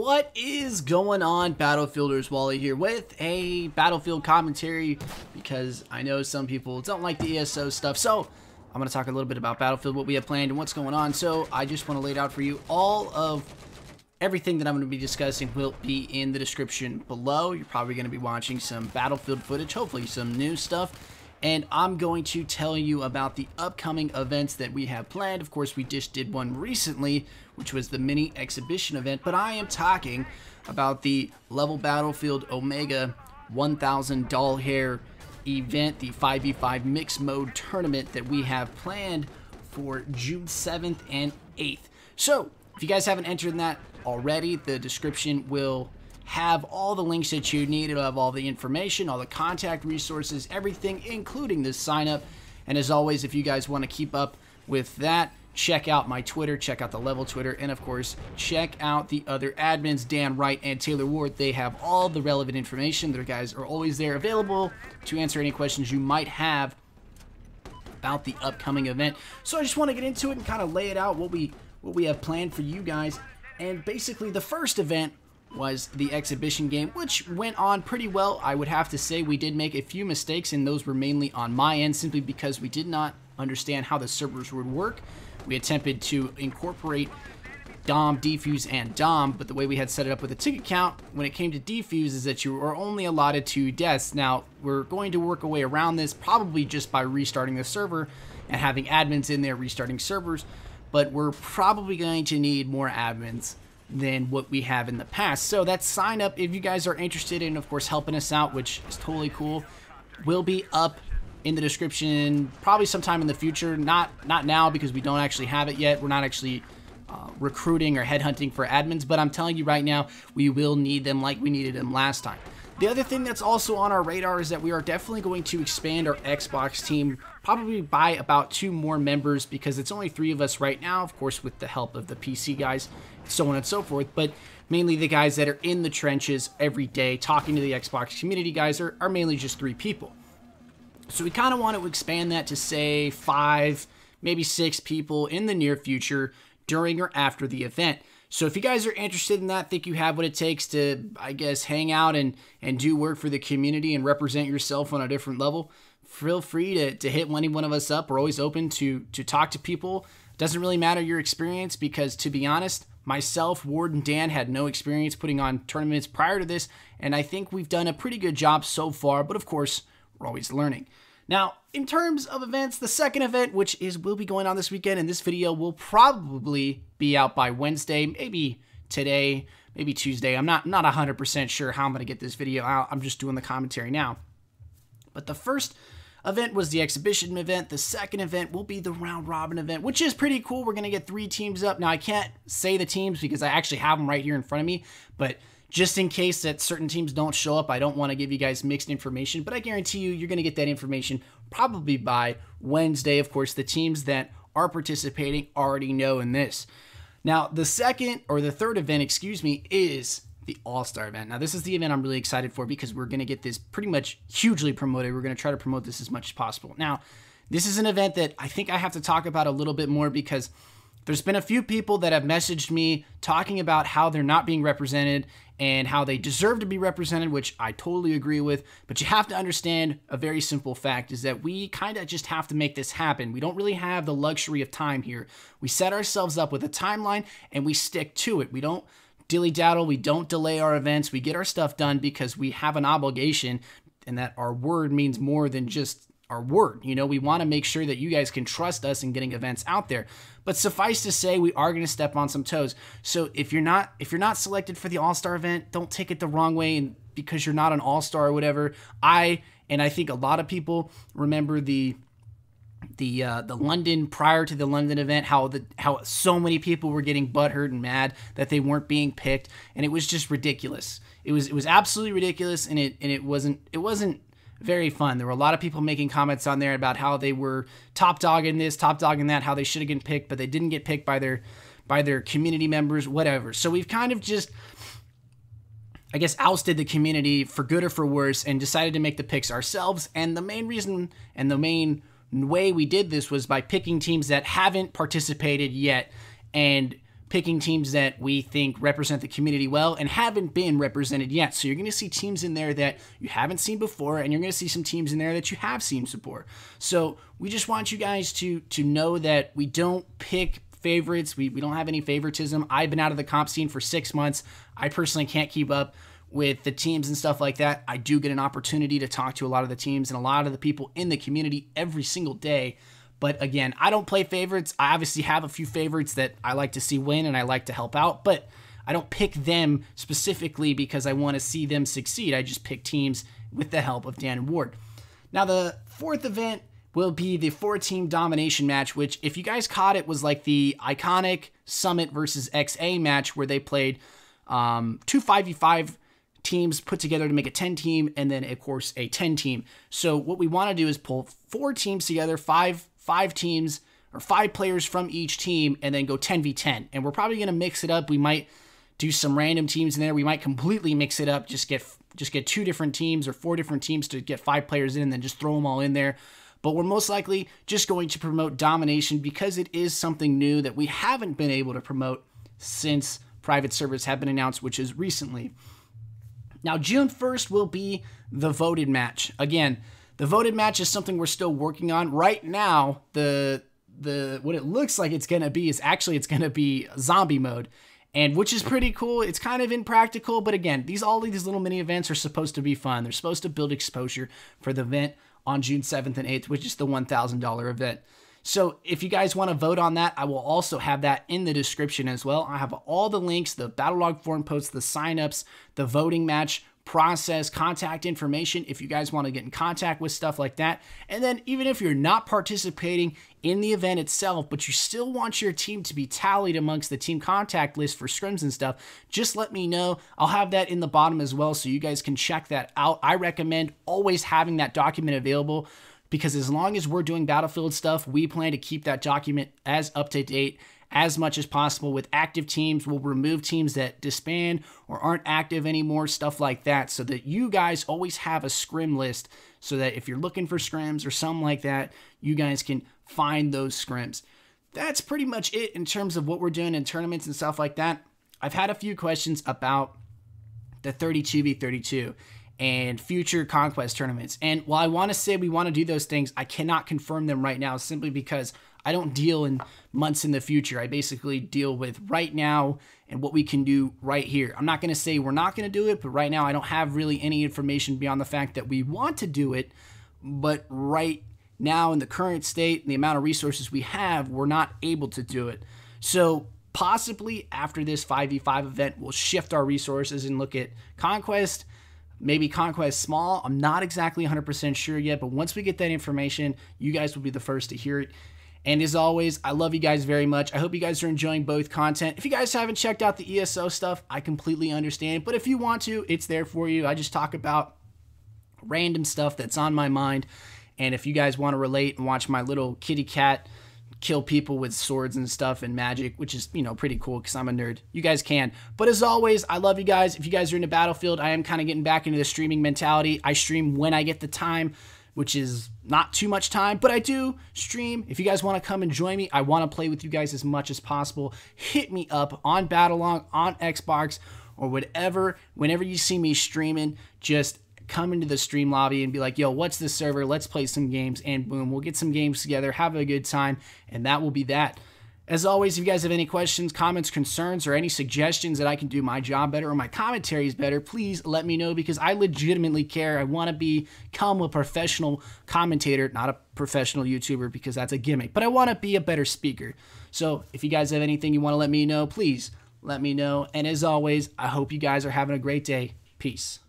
What is going on, Battlefielders? Wally here with a Battlefield commentary because I know some people don't like the ESO stuff. So I'm going to talk a little bit about Battlefield, what we have planned and what's going on. So I just want to lay it out for you. All of everything that I'm going to be discussing will be in the description below. You're probably going to be watching some Battlefield footage, hopefully some new stuff. And I'm going to tell you about the upcoming events that we have planned. Of course, we just did one recently, which was the mini exhibition event. But I am talking about the Level Battlefield Omega 1000 Doll Hair event, the 5v5 mixed mode tournament that we have planned for June 7th and 8th. So, if you guys haven't entered in that already, the description will have all the links that you need. It'll have all the information, all the contact resources, everything, including the sign up. And as always, if you guys want to keep up with that, check out my Twitter, check out the Level Twitter, and of course, check out the other admins, Dan Wright and Taylor Ward. They have all the relevant information. Their guys are always there available to answer any questions you might have about the upcoming event. So I just want to get into it and kind of lay it out what we have planned for you guys. And basically, the first event was the exhibition game, which went on pretty well. I would have to say we did make a few mistakes, and those were mainly on my end, simply because we did not understand how the servers would work. We attempted to incorporate Dom, Defuse, and Dom, but the way we had set it up with the ticket count, when it came to Defuse, is that you were only allotted 2 deaths. Now, we're going to work a way around this, probably just by restarting the server and having admins in there restarting servers, but we're probably going to need more admins than what we have in the past. So that sign up, if you guys are interested in, of course, helping us out, which is totally cool, will be up in the description probably sometime in the future. Not now, because we don't actually have it yet. We're not actually recruiting or headhunting for admins, but I'm telling you right now, we will need them like we needed them last time. The other thing that's also on our radar is that we are definitely going to expand our Xbox team, probably by about 2 more members, because it's only 3 of us right now, of course, with the help of the PC guys, so on and so forth, but mainly the guys that are in the trenches every day talking to the Xbox community guys are mainly just 3 people. So we kind of want to expand that to, say, 5, maybe 6 people in the near future during or after the event. So if you guys are interested in that, think you have what it takes to, I guess, hang out and do work for the community and represent yourself on a different level, feel free to hit any one of us up. We're always open to talk to people. Doesn't really matter your experience, because to be honest, myself, Ward, and Dan had no experience putting on tournaments prior to this, and I think we've done a pretty good job so far, but of course, we're always learning. Now, in terms of events, the second event, which will be going on this weekend, and this video will probably be out by Wednesday, maybe today, maybe Tuesday. I'm not 100% sure how I'm going to get this video out. I'm just doing the commentary now. But the first event was the exhibition event. The second event will be the round robin event, which is pretty cool. We're going to get 3 teams up. Now, I can't say the teams because I actually have them right here in front of me, but just in case that certain teams don't show up, I don't want to give you guys mixed information, but I guarantee you, you're going to get that information probably by Wednesday. Of course, the teams that are participating already know in this. Now, the third event, excuse me, is the All-Star event. Now, this is the event I'm really excited for because we're going to get this pretty much hugely promoted. We're going to try to promote this as much as possible. Now, this is an event that I think I have to talk about a little bit more, because there's been a few people that have messaged me talking about how they're not being represented and how they deserve to be represented, which I totally agree with. But you have to understand a very simple fact, is that we kind of just have to make this happen. We don't really have the luxury of time here. We set ourselves up with a timeline and we stick to it. We don't dilly-daddle. We don't delay our events. We get our stuff done because we have an obligation, and that our word means more than just our word. You know, we want to make sure that you guys can trust us in getting events out there. But suffice to say, we are going to step on some toes. So if you're not selected for the All-Star event, don't take it the wrong way, and because you're not an All-Star or whatever. I think a lot of people remember the London, prior to the London event, how so many people were getting butthurt and mad that they weren't being picked, and it was just ridiculous. It was absolutely ridiculous, and it wasn't very fun. There were a lot of people making comments on there about how they were top dogging this, top dogging that, how they should have gotten picked, but they didn't get picked by their community members, whatever. So we've kind of just, I guess, ousted the community for good or for worse and decided to make the picks ourselves. And the main reason and the main way we did this was by picking teams that haven't participated yet and picking teams that we think represent the community well and haven't been represented yet. So you're going to see teams in there that you haven't seen before, and you're going to see some teams in there that you have seen before. So we just want you guys to know that we don't pick favorites. We don't have any favoritism. I've been out of the comp scene for 6 months. I personally can't keep up with the teams and stuff like that. I do get an opportunity to talk to a lot of the teams and a lot of the people in the community every single day. But again, I don't play favorites. I obviously have a few favorites that I like to see win and I like to help out, but I don't pick them specifically because I want to see them succeed. I just pick teams with the help of Dan and Ward. Now, the fourth event will be the 4-team domination match, which, if you guys caught it, was like the iconic Summit versus XA match where they played 2 5v5 teams put together to make a 10-team, and then, of course, a 10-team. So what we want to do is pull 4 teams together, five teams, or 5 players from each team, and then go 10v10. And we're probably going to mix it up. We might do some random teams in there. We might completely mix it up, just get 2 different teams or 4 different teams to get 5 players in, and then just throw them all in there. But we're most likely just going to promote domination because it is something new that we haven't been able to promote since private servers have been announced, which is recently. Now, June 1st will be the voted match. Again, the voted match is something we're still working on. Right now, what it looks like it's going to be is actually it's going to be zombie mode, and which is pretty cool. It's kind of impractical, but again, all these little mini events are supposed to be fun. They're supposed to build exposure for the event on June 7th and 8th, which is the $1,000 event. So if you guys want to vote on that, I will also have that in the description as well. I have all the links, the battle log forum posts, the signups, the voting match process, contact information if you guys want to get in contact with stuff like that. And then even if you're not participating in the event itself, but you still want your team to be tallied amongst the team contact list for scrims and stuff, just let me know. I'll have that in the bottom as well so you guys can check that out. I recommend always having that document available, because as long as we're doing Battlefield stuff, we plan to keep that document as up to date as much as possible. With active teams, we'll remove teams that disband or aren't active anymore, stuff like that, so that you guys always have a scrim list, so that if you're looking for scrims or something like that, you guys can find those scrims. That's pretty much it in terms of what we're doing in tournaments and stuff like that. I've had a few questions about the 32v32 and future Conquest tournaments. And while I want to say we want to do those things, I cannot confirm them right now simply because I don't deal in months in the future. I basically deal with right now and what we can do right here. I'm not going to say we're not going to do it, but right now I don't have really any information beyond the fact that we want to do it. But right now in the current state and the amount of resources we have, we're not able to do it. So possibly after this 5v5 event, we'll shift our resources and look at Conquest. Maybe Conquest Small. I'm not exactly 100% sure yet, but once we get that information, you guys will be the first to hear it. And as always, I love you guys very much. I hope you guys are enjoying both content. If you guys haven't checked out the ESO stuff, I completely understand. But if you want to, it's there for you. I just talk about random stuff that's on my mind. And if you guys want to relate and watch my little kitty cat kill people with swords and stuff and magic, which is, you know, pretty cool because I'm a nerd, you guys can. But as always, I love you guys. If you guys are into Battlefield, I am kind of getting back into the streaming mentality. I stream when I get the time, which is not too much time, but I do stream. If you guys want to come and join me, I want to play with you guys as much as possible. Hit me up on Battlelog, on Xbox, or whatever. Whenever you see me streaming, just come into the stream lobby and be like, yo, what's this server? Let's play some games, and boom, we'll get some games together, have a good time, and that will be that. As always, if you guys have any questions, comments, concerns, or any suggestions that I can do my job better or my commentaries better, please let me know, because I legitimately care. I want to become a professional commentator, not a professional YouTuber, because that's a gimmick, but I want to be a better speaker. So if you guys have anything you want to let me know, please let me know. And as always, I hope you guys are having a great day. Peace.